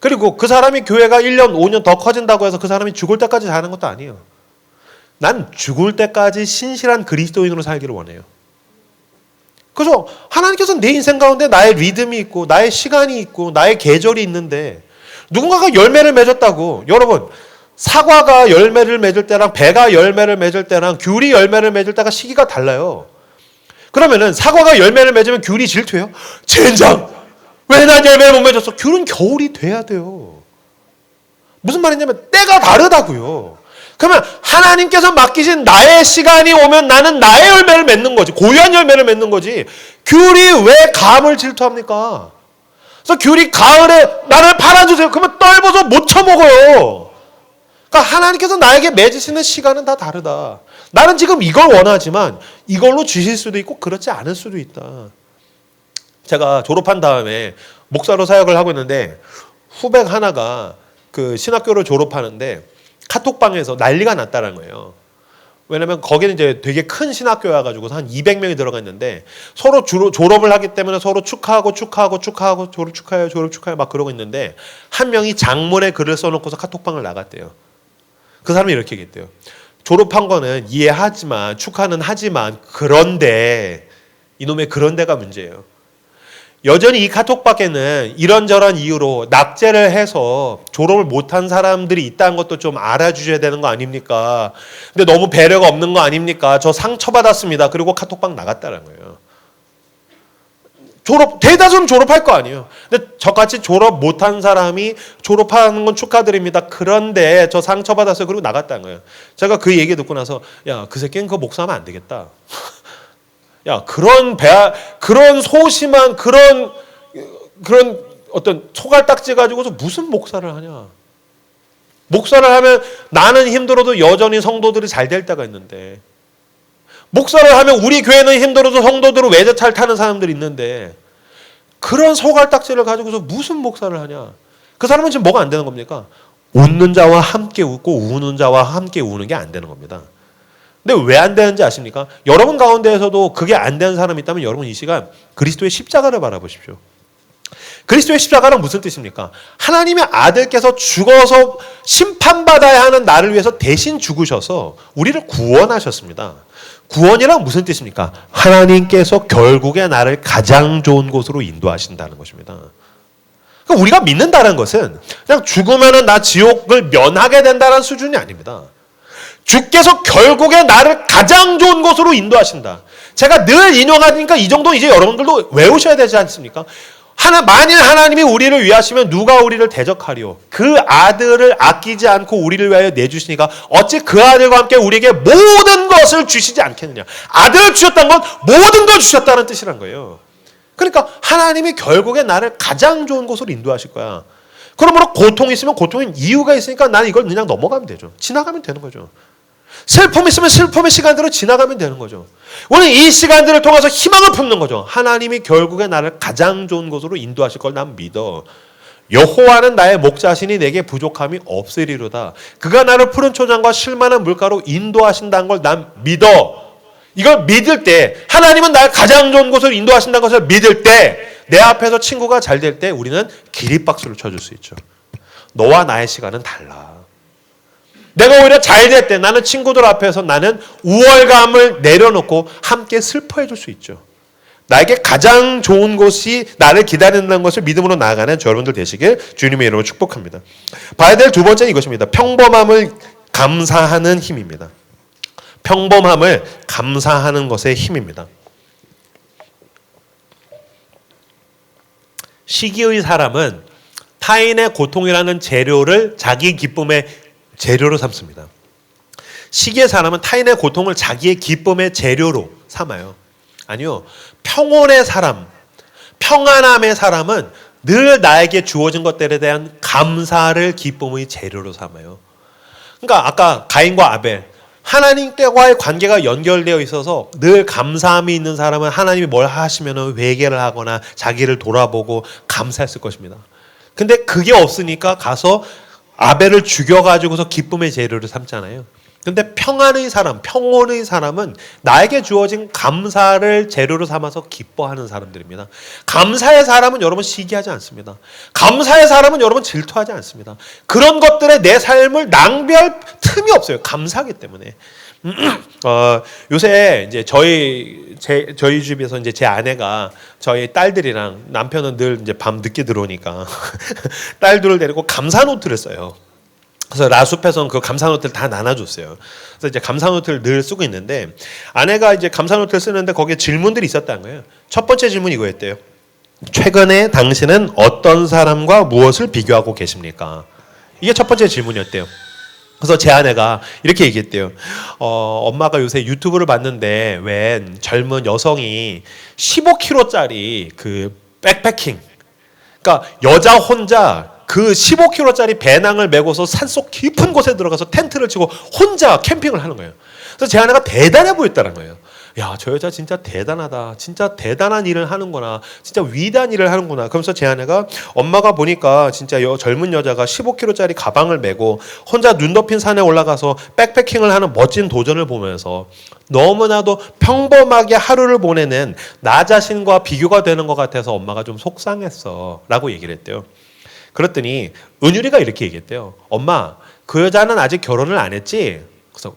그리고 그 사람이 교회가 1년, 5년 더 커진다고 해서 그 사람이 죽을 때까지 잘하는 것도 아니에요. 난 죽을 때까지 신실한 그리스도인으로 살기를 원해요. 그래서 하나님께서 내 인생 가운데 나의 리듬이 있고 나의 시간이 있고 나의 계절이 있는데 누군가가 열매를 맺었다고. 여러분, 사과가 열매를 맺을 때랑 배가 열매를 맺을 때랑 귤이 열매를 맺을 때가 시기가 달라요. 그러면은 사과가 열매를 맺으면 귤이 질투해요? 젠장! 왜 난 열매를 못 맺었어? 귤은 겨울이 돼야 돼요. 무슨 말이냐면 때가 다르다고요. 그러면 하나님께서 맡기신 나의 시간이 오면 나는 나의 열매를 맺는 거지. 고유한 열매를 맺는 거지. 귤이 왜 감을 질투합니까? 그래서 귤이 가을에 나를 팔아주세요. 그러면 떨궈서 못 처먹어요. 그러니까 하나님께서 나에게 맺으시는 시간은 다 다르다. 나는 지금 이걸 원하지만 이걸로 주실 수도 있고 그렇지 않을 수도 있다. 제가 졸업한 다음에 목사로 사역을 하고 있는데 후배 하나가 그 신학교를 졸업하는데 카톡방에서 난리가 났다는 거예요. 왜냐면 거기는 이제 되게 큰 신학교여가지고 한 200명이 들어가 있는데 서로 졸업을 하기 때문에 서로 축하하고 졸업 축하해요 막 그러고 있는데 한 명이 장문의 글을 써놓고서 카톡방을 나갔대요. 그 사람이 이렇게 얘기했대요. 졸업한 거는 이해하지만 축하는 하지만 그런데 이놈의 그런데가 문제예요. 여전히 이 카톡방에는 이런저런 이유로 낙제를 해서 졸업을 못한 사람들이 있다는 것도 좀 알아주셔야 되는 거 아닙니까? 근데 너무 배려가 없는 거 아닙니까? 저 상처받았습니다. 그리고 카톡방 나갔다는 거예요. 대다수는 졸업할 거 아니에요. 근데 저같이 졸업 못한 사람이 졸업하는 건 축하드립니다. 그런데 저 상처받았어요. 그리고 나갔다는 거예요. 제가 그 얘기 듣고 나서 야, 그 새끼는 그거 목사하면 안 되겠다. 야, 그런 소심한 그런 어떤 소갈딱지 가지고서 무슨 목사를 하냐. 목사를 하면 나는 힘들어도 여전히 성도들이 잘 될 때가 있는데 목사를 하면 우리 교회는 힘들어도 성도들은 외제차를 타는 사람들이 있는데 그런 소갈딱지를 가지고서 무슨 목사를 하냐. 그 사람은 지금 뭐가 안 되는 겁니까? 웃는 자와 함께 웃고 우는 자와 함께 우는 게 안 되는 겁니다. 근데 왜 안 되는지 아십니까? 여러분 가운데에서도 그게 안 되는 사람이 있다면 여러분 이 시간 그리스도의 십자가를 바라보십시오. 그리스도의 십자가는 무슨 뜻입니까? 하나님의 아들께서 죽어서 심판받아야 하는 나를 위해서 대신 죽으셔서 우리를 구원하셨습니다. 구원이란 무슨 뜻입니까? 하나님께서 결국에 나를 가장 좋은 곳으로 인도하신다는 것입니다. 그러니까 우리가 믿는다는 것은 그냥 죽으면 나 지옥을 면하게 된다는 수준이 아닙니다. 주께서 결국에 나를 가장 좋은 곳으로 인도하신다. 제가 늘 인용하니까 이 정도 이제 여러분들도 외우셔야 되지 않습니까? 만일 하나님이 우리를 위하시면 누가 우리를 대적하리요? 그 아들을 아끼지 않고 우리를 위하여 내주시니까 어찌 그 아들과 함께 우리에게 모든 것을 주시지 않겠느냐. 아들을 주셨다는 건 모든 걸 주셨다는 뜻이란 거예요. 그러니까 하나님이 결국에 나를 가장 좋은 곳으로 인도하실 거야. 그러므로 고통이 있으면 고통인 이유가 있으니까 나는 이걸 그냥 넘어가면 되죠. 지나가면 되는 거죠. 슬픔이 있으면 슬픔의 시간대로 지나가면 되는 거죠. 우리는 이 시간들을 통해서 희망을 품는 거죠. 하나님이 결국에 나를 가장 좋은 곳으로 인도하실 걸 난 믿어. 여호와는 나의 목자시니 내게 부족함이 없으리로다. 그가 나를 푸른 초장과 쉴만한 물가로 인도하신다는 걸 난 믿어. 이걸 믿을 때 하나님은 나를 가장 좋은 곳으로 인도하신다는 것을 믿을 때 내 앞에서 친구가 잘 될 때 우리는 기립박수를 쳐줄 수 있죠. 너와 나의 시간은 달라. 내가 오히려 잘 될 때 나는 친구들 앞에서 나는 우월감을 내려놓고 함께 슬퍼해 줄 수 있죠. 나에게 가장 좋은 곳이 나를 기다린다는 것을 믿음으로 나아가는 여러분들 되시길 주님의 이름으로 축복합니다. 봐야 될 두 번째는 이것입니다. 평범함을 감사하는 힘입니다. 평범함을 감사하는 것의 힘입니다. 시기의 사람은 타인의 고통이라는 재료를 자기 기쁨의 재료로 삼습니다. 시기의 사람은 타인의 고통을 자기의 기쁨의 재료로 삼아요. 아니요. 평온의 사람, 평안함의 사람은 늘 나에게 주어진 것들에 대한 감사를 기쁨의 재료로 삼아요. 그러니까 아까 가인과 아벨, 하나님과의 관계가 연결되어 있어서 늘 감사함이 있는 사람은 하나님이 뭘 하시면 회개를 하거나 자기를 돌아보고 감사했을 것입니다. 근데 그게 없으니까 가서 아벨을 죽여가지고서 기쁨의 재료를 삼잖아요. 근데 평안의 사람, 평온의 사람은 나에게 주어진 감사를 재료로 삼아서 기뻐하는 사람들입니다. 감사의 사람은 여러분 시기하지 않습니다. 감사의 사람은 여러분 질투하지 않습니다. 그런 것들에 내 삶을 낭비할 틈이 없어요. 감사하기 때문에. 요새 이제 저희 집에서 이제 제 아내가 저희 딸들이랑 남편은 늘 이제 밤 늦게 들어오니까 딸들을 데리고 감사 노트를 써요. 그래서 라숲에서는 그 감사 노트를 다 나눠줬어요. 그래서 이제 감사 노트를 늘 쓰고 있는데 아내가 이제 감사 노트를 쓰는데 거기에 질문들이 있었다는 거예요. 첫 번째 질문이 이거였대요. 최근에 당신은 어떤 사람과 무엇을 비교하고 계십니까? 이게 첫 번째 질문이었대요. 그래서 제 아내가 이렇게 얘기했대요. 엄마가 요새 유튜브를 봤는데 웬 젊은 여성이 15kg짜리 그 백패킹, 그러니까 여자 혼자 그 15kg짜리 배낭을 메고서 산속 깊은 곳에 들어가서 텐트를 치고 혼자 캠핑을 하는 거예요. 그래서 제 아내가 대단해 보였다는 거예요. 야, 저 여자 진짜 대단하다. 진짜 대단한 일을 하는구나. 진짜 위대한 일을 하는구나. 그러면서 제 아내가 엄마가 보니까 진짜 젊은 여자가 15kg짜리 가방을 메고 혼자 눈 덮인 산에 올라가서 백패킹을 하는 멋진 도전을 보면서 너무나도 평범하게 하루를 보내는 나 자신과 비교가 되는 것 같아서 엄마가 좀 속상했어. 라고 얘기를 했대요. 그랬더니 은율이가 이렇게 얘기했대요. 엄마, 그 여자는 아직 결혼을 안 했지? 그래서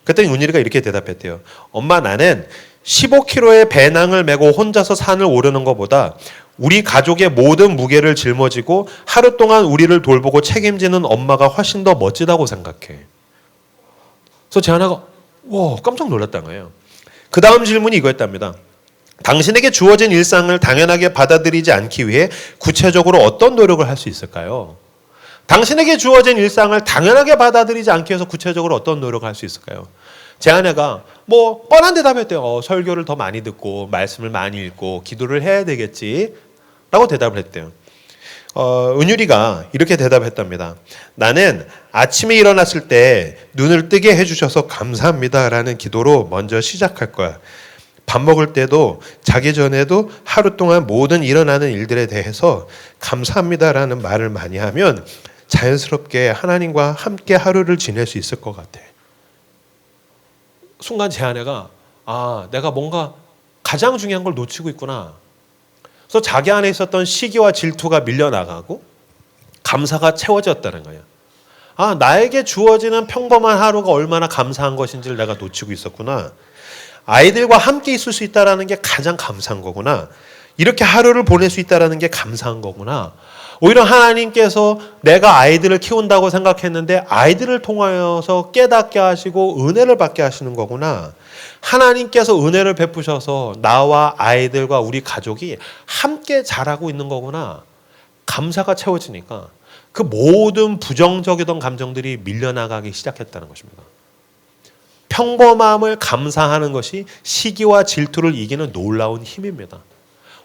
그랬더니 은율이가 이렇게 대답했대요. 엄마, 나는 15kg의 배낭을 메고 혼자서 산을 오르는 것보다 우리 가족의 모든 무게를 짊어지고 하루 동안 우리를 돌보고 책임지는 엄마가 훨씬 더 멋지다고 생각해. 그래서 제 아내가 와, 깜짝 놀랐다는 거예요. 그 다음 질문이 이거였답니다. 당신에게 주어진 일상을 당연하게 받아들이지 않기 위해 구체적으로 어떤 노력을 할 수 있을까요? 당신에게 주어진 일상을 당연하게 받아들이지 않기 위해서 구체적으로 어떤 노력을 할 수 있을까요? 제 아내가 뭐 뻔한 대답했대요. 설교를 더 많이 듣고 말씀을 많이 읽고 기도를 해야 되겠지 라고 대답을 했대요. 은율이가 이렇게 대답했답니다. 나는 아침에 일어났을 때 눈을 뜨게 해주셔서 감사합니다 라는 기도로 먼저 시작할 거야. 밥 먹을 때도 자기 전에도 하루 동안 모든 일어나는 일들에 대해서 감사합니다라는 말을 많이 하면 자연스럽게 하나님과 함께 하루를 지낼 수 있을 것 같아. 순간 제 아내가 내가 뭔가 가장 중요한 걸 놓치고 있구나. 그래서 자기 안에 있었던 시기와 질투가 밀려나가고 감사가 채워졌다는 거예요. 나에게 주어지는 평범한 하루가 얼마나 감사한 것인지를 내가 놓치고 있었구나. 아이들과 함께 있을 수 있다는 게 가장 감사한 거구나. 이렇게 하루를 보낼 수 있다는 게 감사한 거구나. 오히려 하나님께서 내가 아이들을 키운다고 생각했는데 아이들을 통하여서 깨닫게 하시고 은혜를 받게 하시는 거구나. 하나님께서 은혜를 베푸셔서 나와 아이들과 우리 가족이 함께 자라고 있는 거구나. 감사가 채워지니까 그 모든 부정적이던 감정들이 밀려나가기 시작했다는 것입니다. 평범함을 감사하는 것이 시기와 질투를 이기는 놀라운 힘입니다.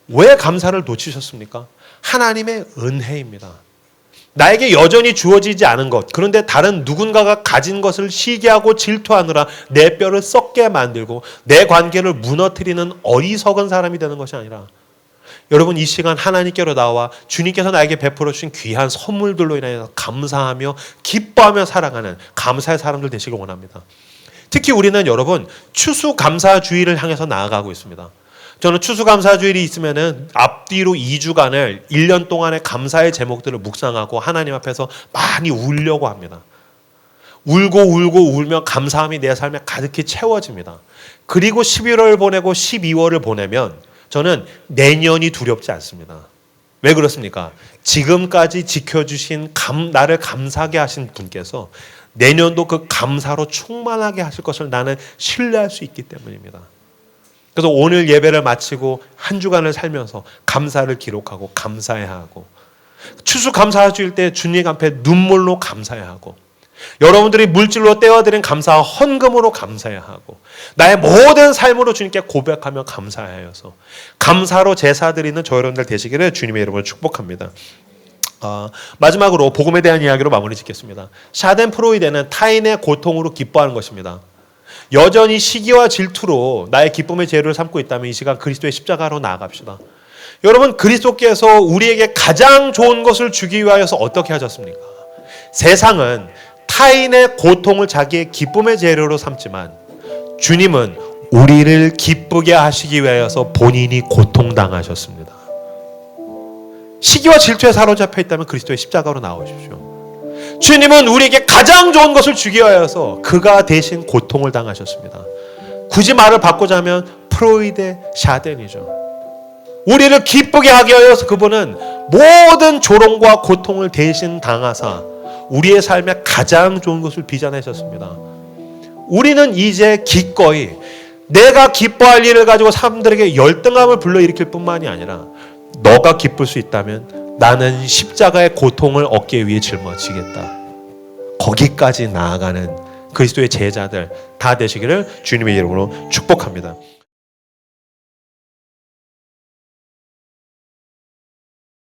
왜 감사를 놓치셨습니까? 하나님의 은혜입니다. 나에게 여전히 주어지지 않은 것, 그런데 다른 누군가가 가진 것을 시기하고 질투하느라 내 뼈를 썩게 만들고 내 관계를 무너뜨리는 어리석은 사람이 되는 것이 아니라 여러분, 이 시간 하나님께로 나와 주님께서 나에게 베풀어 주신 귀한 선물들로 인하여 감사하며 기뻐하며 살아가는 감사의 사람들 되시길 원합니다. 특히 우리는 여러분 추수감사주의를 향해서 나아가고 있습니다. 저는 추수감사주일이 있으면은 앞뒤로 2주간을 1년 동안의 감사의 제목들을 묵상하고 하나님 앞에서 많이 울려고 합니다. 울고 울며 감사함이 내 삶에 가득히 채워집니다. 그리고 11월을 보내고 12월을 보내면 저는 내년이 두렵지 않습니다. 왜 그렇습니까? 지금까지 지켜주신 나를 감사하게 하신 분께서 내년도 그 감사로 충만하게 하실 것을 나는 신뢰할 수 있기 때문입니다. 그래서 오늘 예배를 마치고 한 주간을 살면서 감사를 기록하고 감사해야 하고, 추수감사주일 때 주님 앞에 눈물로 감사해야 하고, 여러분들이 물질로 떼어드린 감사와 헌금으로 감사해야 하고, 나의 모든 삶으로 주님께 고백하며 감사해야 해서 감사로 제사드리는 저 여러분들 되시기를 주님의 이름으로 축복합니다. 마지막으로 복음에 대한 이야기로 마무리 짓겠습니다. 샤덴프로이데는 타인의 고통으로 기뻐하는 것입니다. 여전히 시기와 질투로 나의 기쁨의 재료를 삼고 있다면 이 시간 그리스도의 십자가로 나아갑시다. 여러분, 그리스도께서 우리에게 가장 좋은 것을 주기 위하여서 어떻게 하셨습니까? 세상은 타인의 고통을 자기의 기쁨의 재료로 삼지만 주님은 우리를 기쁘게 하시기 위하여서 본인이 고통당하셨습니다. 시기와 질투에 사로잡혀 있다면 그리스도의 십자가로 나오십시오. 주님은 우리에게 가장 좋은 것을 주기 위하여서 그가 대신 고통을 당하셨습니다. 굳이 말을 바꾸자면 프로이데 샤덴이죠. 우리를 기쁘게 하기 위하여서 그분은 모든 조롱과 고통을 대신 당하사 우리의 삶에 가장 좋은 것을 빚어내셨습니다. 우리는 이제 기꺼이 내가 기뻐할 일을 가지고 사람들에게 열등감을 불러일으킬 뿐만이 아니라 너가 기쁠 수 있다면 나는 십자가의 고통을 얻기 위해 짊어지겠다. 거기까지 나아가는 그리스도의 제자들 다 되시기를 주님의 이름으로 축복합니다.